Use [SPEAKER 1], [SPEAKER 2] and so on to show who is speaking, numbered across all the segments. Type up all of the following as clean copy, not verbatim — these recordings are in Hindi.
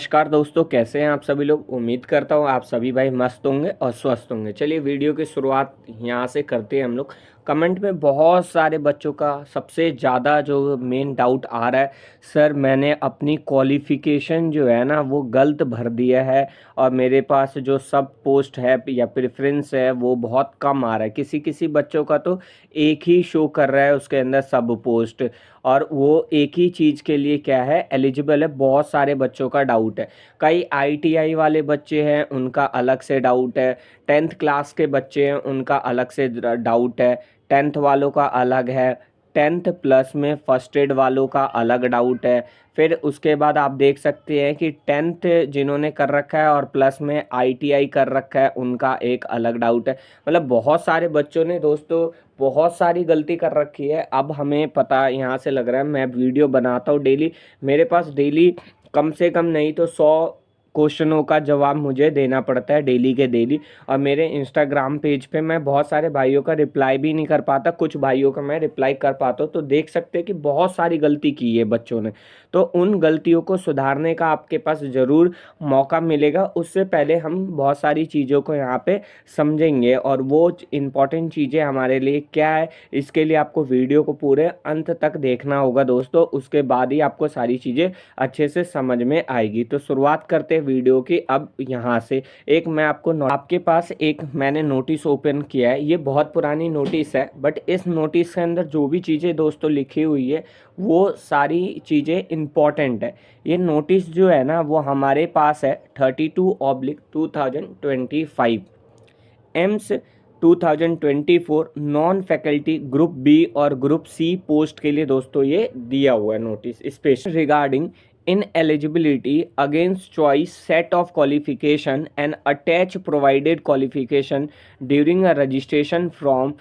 [SPEAKER 1] नमस्कार दोस्तों, कैसे हैं आप सभी लोग। उम्मीद करता हूँ आप सभी भाई मस्त होंगे और स्वस्थ होंगे। चलिए वीडियो की शुरुआत यहाँ से करते हैं हम लोग। कमेंट में बहुत सारे बच्चों का सबसे ज़्यादा जो मेन डाउट आ रहा है, सर मैंने अपनी क्वालिफ़िकेशन जो है ना वो गलत भर दिया है और मेरे पास जो सब पोस्ट है या प्रेफरेंस है वो बहुत कम आ रहा है। किसी किसी बच्चों का तो एक ही शो कर रहा है उसके अंदर सब पोस्ट, और वो एक ही चीज़ के लिए क्या है एलिजिबल है। बहुत सारे बच्चों का डाउट है। कई आईटीआई वाले बच्चे हैं उनका अलग से डाउट है, 10th क्लास के बच्चे हैं उनका अलग से डाउट है, 10th वालों का अलग है, 10th प्लस में फर्स्ट एड वालों का अलग डाउट है। फिर उसके बाद आप देख सकते हैं कि 10th जिन्होंने कर रखा है और प्लस में आईटीआई कर रखा है उनका एक अलग डाउट है। मतलब बहुत सारे बच्चों ने दोस्तों बहुत सारी गलती कर रखी है। अब हमें पता यहाँ से लग रहा है, मैं वीडियो बनाता हूँ डेली, मेरे पास डेली कम से कम नहीं तो 100 क्वेश्चनों का जवाब मुझे देना पड़ता है डेली के डेली। और मेरे इंस्टाग्राम पेज पे मैं बहुत सारे भाइयों का रिप्लाई भी नहीं कर पाता, कुछ भाइयों का मैं रिप्लाई कर पाता हूँ। तो देख सकते हैं कि बहुत सारी गलती की है बच्चों ने। तो उन गलतियों को सुधारने का आपके पास ज़रूर मौका मिलेगा। उससे पहले हम बहुत सारी चीज़ों को यहाँ पे समझेंगे और वो इम्पॉर्टेंट चीज़ें हमारे लिए क्या है, इसके लिए आपको वीडियो को पूरे अंत तक देखना होगा दोस्तों। उसके बाद ही आपको सारी चीज़ें अच्छे से समझ में आएगी। तो शुरुआत करते हैं वीडियो की। अब यहाँ से एक मैं आपके पास एक मैंने नोटिस ओपन किया है। ये बहुत पुरानी नोटिस है, बट इस नोटिस के अंदर जो भी चीज़ें दोस्तों लिखी हुई है वो सारी चीज़ें इम्पॉर्टेंट है। ये नोटिस जो है ना वो हमारे पास है 32/2025 AIIMS 2024 non faculty group B और ग्रुप सी पोस्ट के लिए दोस्तों ये दिया हुआ है notice special regarding ineligibility against choice set of qualification and attach provided qualification during a registration from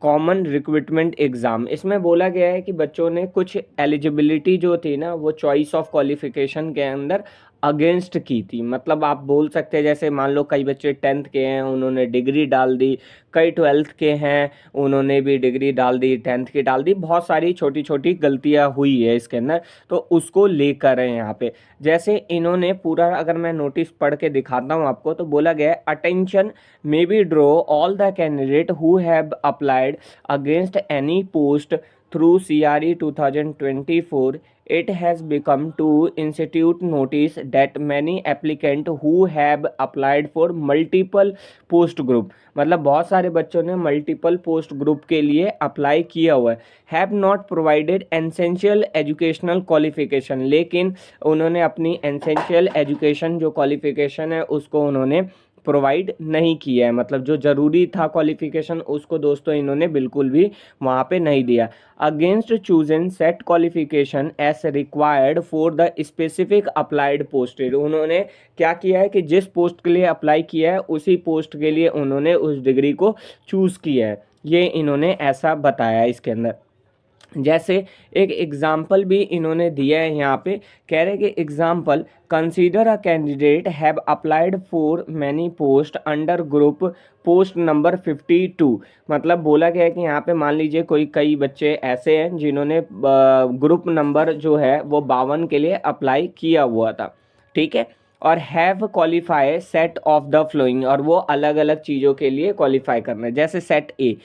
[SPEAKER 1] common recruitment exam. इसमें बोला गया है कि बच्चों ने कुछ एलिजिबिलिटी जो थी ना वो चॉइस ऑफ क्वालिफिकेशन के अंदर अगेंस्ट की थी। मतलब आप बोल सकते हैं जैसे मान लो कई बच्चे 10th के हैं उन्होंने डिग्री डाल दी, कई 12th के हैं उन्होंने भी डिग्री डाल दी, 10th की डाल दी। बहुत सारी छोटी छोटी गलतियां हुई है इसके अंदर, तो उसको लेकर है यहाँ पे। जैसे इन्होंने पूरा अगर मैं नोटिस पढ़ के दिखाता हूँ आपको, तो बोला गया है attention may be draw all the candidate who have applied against any post through CRE 2024. It has become to institute notice that many applicants who have applied for multiple post group, मतलब बहुत सारे बच्चों ने मल्टीपल पोस्ट ग्रुप के लिए अप्लाई किया हुआ है, have not provided essential educational qualification. लेकिन उन्होंने अपनी एसेंशियल एजुकेशन जो क्वालिफिकेशन है उसको उन्होंने प्रोवाइड नहीं किया है। मतलब जो ज़रूरी था क्वालिफिकेशन उसको दोस्तों इन्होंने बिल्कुल भी वहाँ पे नहीं दिया। Against chosen set qualification as required for the specific applied posted, उन्होंने क्या किया है कि जिस पोस्ट के लिए अप्लाई किया है उसी पोस्ट के लिए उन्होंने उस डिग्री को चूज़ किया है। ये इन्होंने ऐसा बताया इसके अंदर। जैसे एक एग्जाम्पल भी इन्होंने दिया है यहाँ पे, कह रहे कि example consider a candidate have applied for many post under group post number 52। मतलब बोला गया है कि यहाँ पे मान लीजिए कई बच्चे ऐसे हैं जिन्होंने ग्रुप नंबर जो है वो 52 के लिए अप्लाई किया हुआ था, ठीक है, और have qualify set of the flowing, और वो अलग अलग चीज़ों के लिए क्वालिफाई करना है। जैसे सेट ए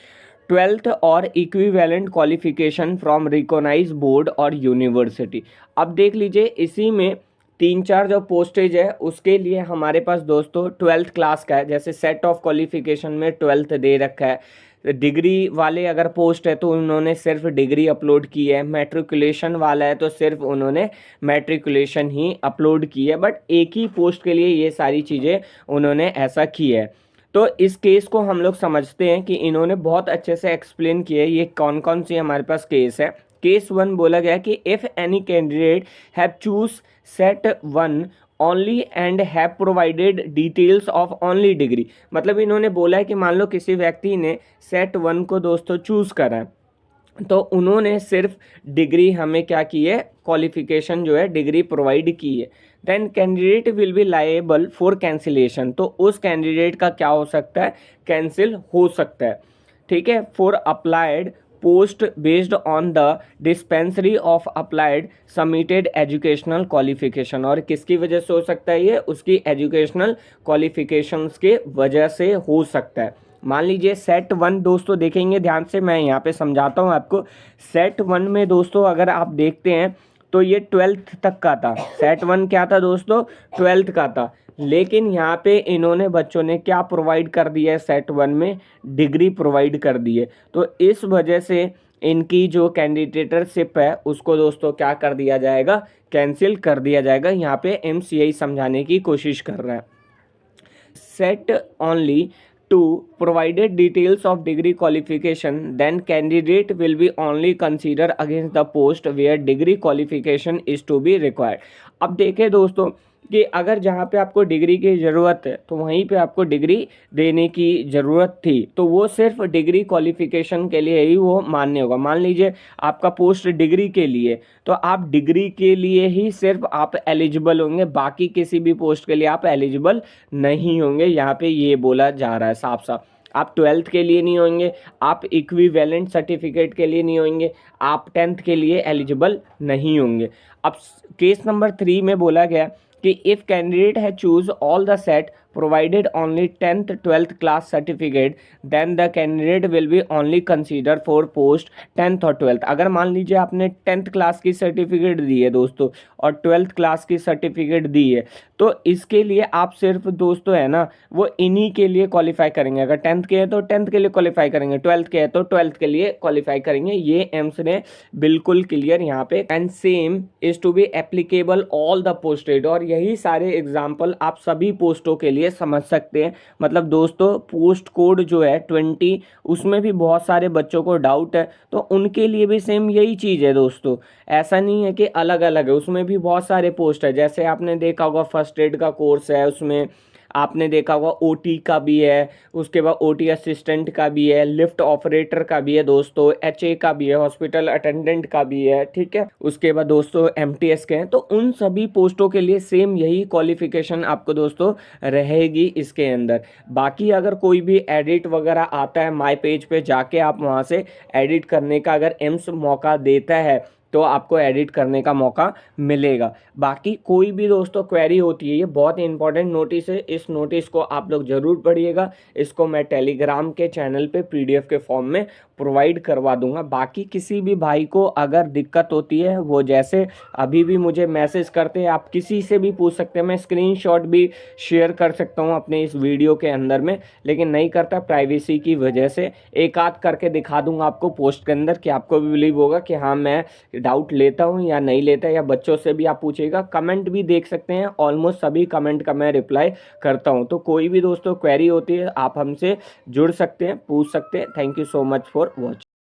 [SPEAKER 1] 12th और equivalent qualification from recognise board और यूनिवर्सिटी। अब देख लीजिए इसी में 3-4 जो पोस्टेज है उसके लिए हमारे पास दोस्तों 12th क्लास का है। जैसे सेट ऑफ क्वालिफिकेशन में 12th दे रखा है। डिग्री वाले अगर पोस्ट है तो उन्होंने सिर्फ डिग्री अपलोड की है, मैट्रिकुलेशन वाला है तो सिर्फ उन्होंने मैट्रिकुलेशन ही अपलोड की है। बट एक ही पोस्ट के लिए ये सारी चीज़ें उन्होंने ऐसा की है। तो इस केस को हम लोग समझते हैं कि इन्होंने बहुत अच्छे से एक्सप्लेन किया है ये कौन कौन सी हमारे पास केस है। केस 1 बोला गया कि if any candidate have choose set 1 only and have provided details of only degree. मतलब इन्होंने बोला है कि मान लो किसी व्यक्ति ने सेट 1 को दोस्तों चूज़ करा है तो उन्होंने सिर्फ डिग्री हमें क्या की है, क्वालिफिकेशन जो है डिग्री प्रोवाइड की है, then candidate will be liable for cancellation. तो उस कैंडिडेट का क्या हो सकता है, कैंसिल हो सकता है, ठीक है, for applied post based on the dispensary of applied submitted educational qualification. और किसकी वजह से हो सकता है ये? उसकी एजुकेशनल क्वालिफिकेशंस के वजह से हो सकता है। मान लीजिए सेट 1 दोस्तों देखेंगे ध्यान से, मैं यहाँ पे समझाता हूँ आपको। सेट 1 में दोस्तों अगर आप देखते हैं तो ये 12th तक का था। सेट 1 क्या था दोस्तों? 12th का था। लेकिन यहाँ पे इन्होंने बच्चों ने क्या प्रोवाइड कर दिया है? सेट 1 में डिग्री प्रोवाइड कर दी है। तो इस वजह से इनकी जो कैंडिडेटशिप है उसको दोस्तों क्या कर दिया जाएगा? कैंसिल कर दिया जाएगा। यहाँ पे एम्स यही समझाने की कोशिश कर रहा है। Set only to provided details of degree qualification, then candidate will be only considered against the post where degree qualification is to be required। अब देखें दोस्तों कि अगर जहाँ पे आपको डिग्री की ज़रूरत है तो वहीं पे आपको डिग्री देने की ज़रूरत थी, तो वो सिर्फ डिग्री क्वालिफिकेशन के लिए ही वो मान्य होगा। मान लीजिए आपका पोस्ट डिग्री के लिए, तो आप डिग्री के लिए ही सिर्फ आप एलिजिबल होंगे, बाकी किसी भी पोस्ट के लिए आप एलिजिबल नहीं होंगे। यहाँ पे ये बोला जा रहा है साफ साफ। आप 12th के लिए नहीं होंगे, आप इक्विवेलेंट सर्टिफिकेट के लिए नहीं होंगे, आप 10th के लिए एलिजिबल नहीं होंगे। अब केस नंबर 3 में बोला गया कि इफ़ कैंडिडेट है choose all the set provided only 10th 12th class certificate, then the candidate will be only considered for post 10th और 12th। अगर मान लीजिए आपने 10th क्लास की सर्टिफिकेट दी है दोस्तों और 12th क्लास की सर्टिफिकेट दी है, तो इसके लिए आप सिर्फ दोस्तों है ना वो इन्हीं के लिए क्वालिफाई करेंगे। अगर 10th के हैं तो 10th के लिए क्वालिफाई करेंगे, 12th के हैं तो 12th के लिए क्वालिफाई करेंगे। ये एम्स ने बिल्कुल क्लियर यहाँ पे। And same is to be applicable all the posted. और यही सारे एग्जाम्पल आप सभी पोस्टों के लिए समझ सकते हैं। मतलब दोस्तों पोस्ट कोड जो है 20, उसमें भी बहुत सारे बच्चों को डाउट है, तो उनके लिए भी सेम यही चीज़ है दोस्तों। ऐसा नहीं है कि अलग अलग है, उसमें भी बहुत सारे पोस्ट है। जैसे आपने देखा होगा फर्स्ट एड का कोर्स है, उसमें आपने देखा होगा ओटी का भी है, उसके बाद ओटी असिस्टेंट का भी है, लिफ्ट ऑपरेटर का भी है दोस्तों, एचए का भी है, हॉस्पिटल अटेंडेंट का भी है, ठीक है। उसके बाद दोस्तों एमटीएस के हैं। तो उन सभी पोस्टों के लिए सेम यही क्वालिफिकेशन आपको दोस्तों रहेगी इसके अंदर। बाकी अगर कोई भी एडिट वगैरह आता है माई पेज पे जाके आप वहाँ से एडिट करने का अगर एम्स मौका देता है तो आपको एडिट करने का मौका मिलेगा। बाकी कोई भी दोस्तों क्वेरी होती है, ये बहुत ही इंपॉर्टेंट नोटिस है, इस नोटिस को आप लोग ज़रूर पढ़िएगा। इसको मैं टेलीग्राम के चैनल पे पीडीएफ के फॉर्म में प्रोवाइड करवा दूंगा। बाकी किसी भी भाई को अगर दिक्कत होती है वो जैसे अभी भी मुझे मैसेज करते हैं, आप किसी से भी पूछ सकते हैं। मैं स्क्रीनशॉट भी शेयर कर सकता हूँ अपने इस वीडियो के अंदर में, लेकिन नहीं करता प्राइवेसी की वजह से। एक आध करके दिखा दूंगा आपको पोस्ट के अंदर कि आपको भी बिलीव होगा कि हाँ मैं डाउट लेता हूँ या नहीं लेता। या बच्चों से भी आप पूछिएगा, कमेंट भी देख सकते हैं, ऑलमोस्ट सभी कमेंट का मैं रिप्लाई करता हूँ। तो कोई भी दोस्तों क्वेरी होती है आप हमसे जुड़ सकते हैं, पूछ सकते हैं। Thank you so much for watching.